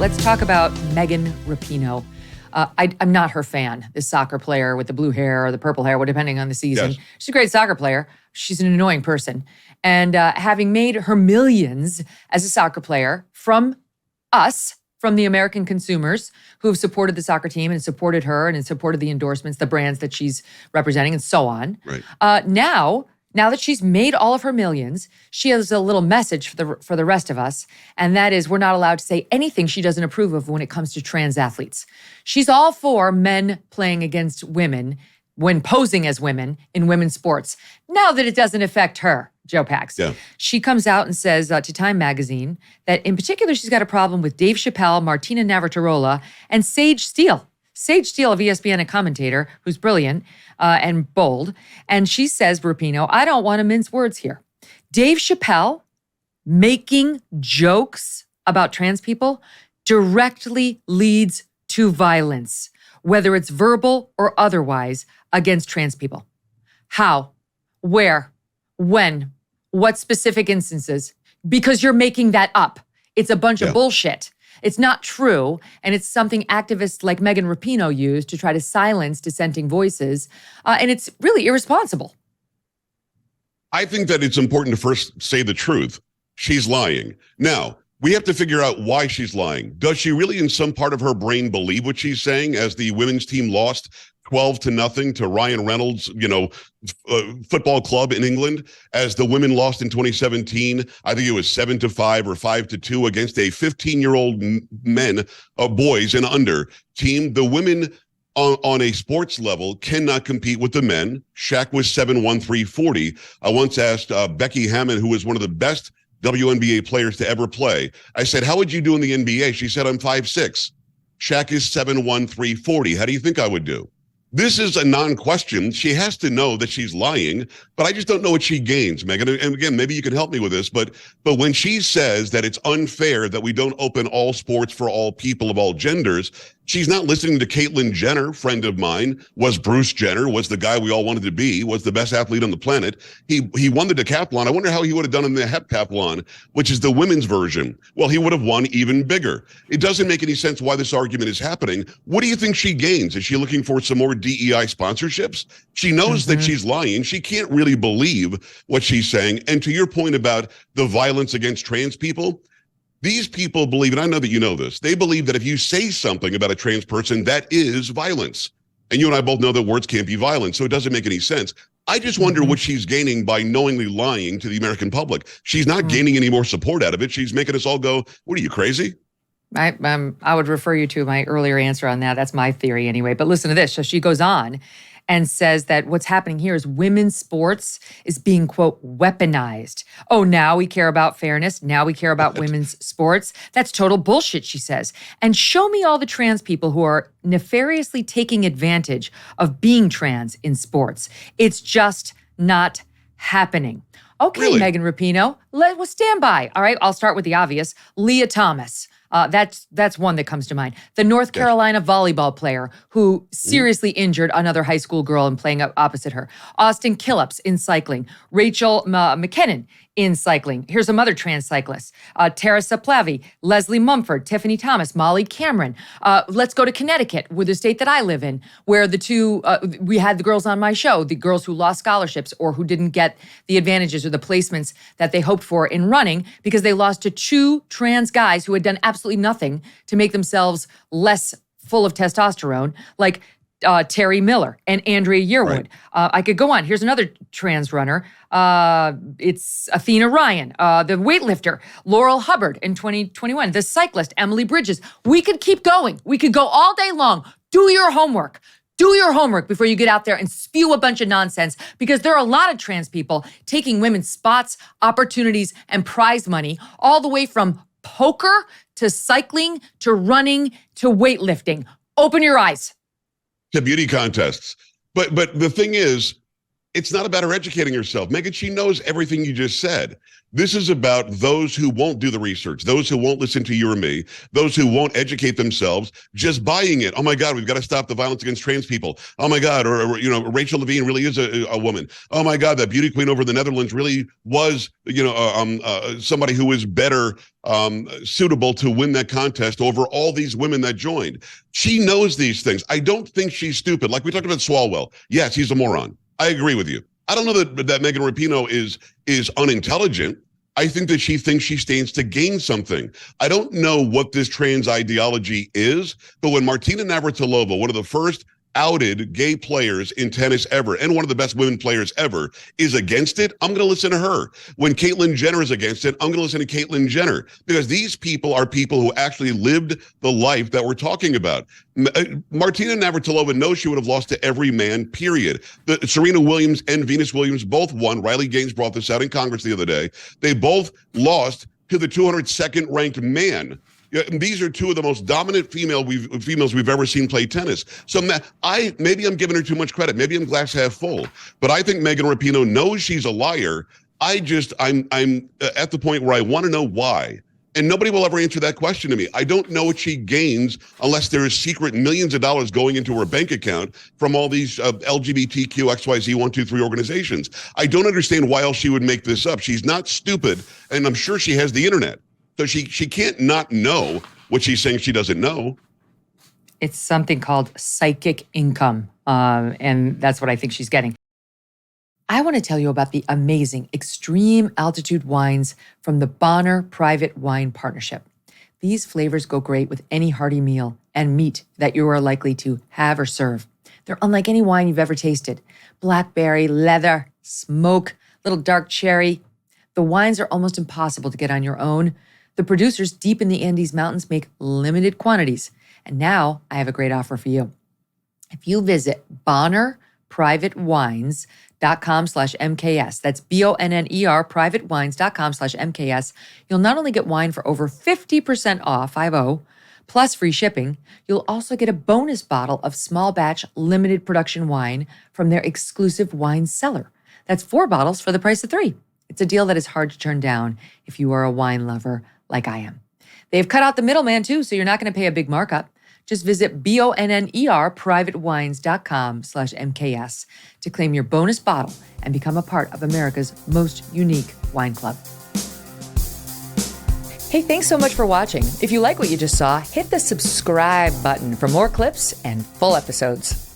let's talk about Megan Rapinoe. I'm not her fan, this soccer player with the blue hair or the purple hair, depending on the season. Yes. She's a great soccer player. She's an annoying person. And having made her millions as a soccer player from us, from the American consumers who have supported the soccer team and supported her and supported the endorsements, the brands that she's representing and so on. Right. Now that she's made all of her millions, she has a little message for the rest of us, and that is we're not allowed to say anything she doesn't approve of when it comes to trans athletes. She's all for men playing against women when posing as women in women's sports. Now that it doesn't affect her, Joe Pags. Yeah. She comes out and says to Time Magazine that in particular she's got a problem with Dave Chappelle, Martina Navratilova, and Sage Steele. Sage Steele of ESPN, a commentator who's brilliant and bold. And she says, Rapinoe, I don't want to mince words here. Dave Chappelle making jokes about trans people directly leads to violence, whether it's verbal or otherwise, against trans people. How? Where? When? What specific instances? Because you're making that up. It's a bunch of bullshit. It's not true, and it's something activists like Megan Rapinoe use to try to silence dissenting voices, and it's really irresponsible. I think that it's important to first say the truth. She's lying. Now, we have to figure out why she's lying. Does she really in some part of her brain believe what she's saying as the women's team lost 12-0 to Ryan Reynolds, football club in England, as the women lost in 2017? I think it was 7-5 or 5-2 against a 15-year-old boys and under team. The women on a sports level cannot compete with the men. Shaq was 7'1", 340. I once asked Becky Hammon, who was one of the best WNBA players to ever play. I said, how would you do in the NBA? She said, I'm 5'6". Shaq is 7'1", 340. How do you think I would do? This is a non-question. She has to know that she's lying, but I just don't know what she gains, Megan. And again, maybe you can help me with this, but when she says that it's unfair that we don't open all sports for all people of all genders, she's not listening to Caitlyn Jenner, friend of mine, was Bruce Jenner, was the guy we all wanted to be, was the best athlete on the planet. He won the decathlon. I wonder how he would have done in the heptathlon, which is the women's version. Well, he would have won even bigger. It doesn't make any sense why this argument is happening. What do you think she gains? Is she looking for some more DEI sponsorships? She knows that she's lying. She can't really believe what she's saying. And to your point about the violence against trans people, these people believe, and I know that you know this, they believe that if you say something about a trans person, that is violence. And you and I both know that words can't be violent, so it doesn't make any sense. I just wonder what she's gaining by knowingly lying to the American public. She's not gaining any more support out of it. She's making us all go, what are you, crazy? I would refer you to my earlier answer on that. That's my theory anyway. But listen to this. So she goes on and says that what's happening here is women's sports is being, quote, weaponized. Oh, now we care about fairness. Now we care about women's sports. That's total bullshit, she says. And show me all the trans people who are nefariously taking advantage of being trans in sports. It's just not happening. Okay, Really? Megan Rapinoe, we'll stand by. All right, I'll start with the obvious. Leah Thomas. That's one that comes to mind. The North Carolina volleyball player who seriously injured another high school girl in playing opposite her. Austin Killups in cycling. Rachel McKinnon in cycling. Here's some other trans cyclists. Teresa Plavi, Leslie Mumford, Tiffany Thomas, Molly Cameron. Let's go to Connecticut, with the state that I live in, where the two, we had the girls on my show, the girls who lost scholarships or who didn't get the advantages or the placements that they hoped for in running because they lost to two trans guys who had done absolutely nothing to make themselves less full of testosterone, like Terry Miller and Andrea Yearwood. Right. I could go on. Here's another trans runner. It's Athena Ryan, the weightlifter, Laurel Hubbard in 2021, the cyclist, Emily Bridges. We could keep going. We could go all day long. Do your homework. Do your homework before you get out there and spew a bunch of nonsense, because there are a lot of trans people taking women's spots, opportunities, and prize money all the way from poker to cycling to running to weightlifting. Open your eyes. To beauty contests. But the thing is, It's not about her educating herself. Megan, she knows everything you just said. This is about those who won't do the research, those who won't listen to you or me, those who won't educate themselves, just buying it. Oh my God, we've got to stop the violence against trans people. Oh my God, or Rachel Levine really is a woman. Oh my God, that beauty queen over in the Netherlands really was, somebody who was better suitable to win that contest over all these women that joined. She knows these things. I don't think she's stupid. Like we talked about Swalwell. Yes, he's a moron. I agree with you. I don't know that Megan Rapinoe is unintelligent. I think that she thinks she stands to gain something. I don't know what this trans ideology is, but when Martina Navratilova, one of the first outed gay players in tennis ever, and one of the best women players ever, is against it, I'm going to listen to her. When Caitlyn Jenner is against it, I'm going to listen to Caitlyn Jenner, because these people are people who actually lived the life that we're talking about. Martina Navratilova knows she would have lost to every man, period. Serena Williams and Venus Williams both won. Riley Gaines brought this out in Congress the other day. They both lost to the 202nd ranked man. These are two of the most dominant females we've ever seen play tennis. So maybe I'm giving her too much credit. Maybe I'm glass half full. But I think Megan Rapinoe knows she's a liar. I'm at the point where I want to know why. And nobody will ever answer that question to me. I don't know what she gains unless there is secret millions of dollars going into her bank account from all these LGBTQ XYZ 123 organizations. I don't understand why else she would make this up. She's not stupid, and I'm sure she has the internet. So she can't not know what she's saying she doesn't know. It's something called psychic income, and that's what I think she's getting. I want to tell you about the amazing extreme altitude wines from the Bonner Private Wine Partnership. These flavors go great with any hearty meal and meat that you are likely to have or serve. They're unlike any wine you've ever tasted. Blackberry, leather, smoke, little dark cherry. The wines are almost impossible to get on your own. The producers deep in the Andes Mountains make limited quantities. And now I have a great offer for you. If you visit bonnerprivatewines.com/MKS, that's BONNER privatewines.com/MKS, you'll not only get wine for over 50% off, 50, plus free shipping, you'll also get a bonus bottle of small batch limited production wine from their exclusive wine cellar. That's 4 bottles for the price of 3. It's a deal that is hard to turn down if you are a wine lover like I am. They've cut out the middleman too, so you're not going to pay a big markup. Just visit BONNER privatewines.com/MKS to claim your bonus bottle and become a part of America's most unique wine club. Hey, thanks so much for watching. If you like what you just saw, hit the subscribe button for more clips and full episodes.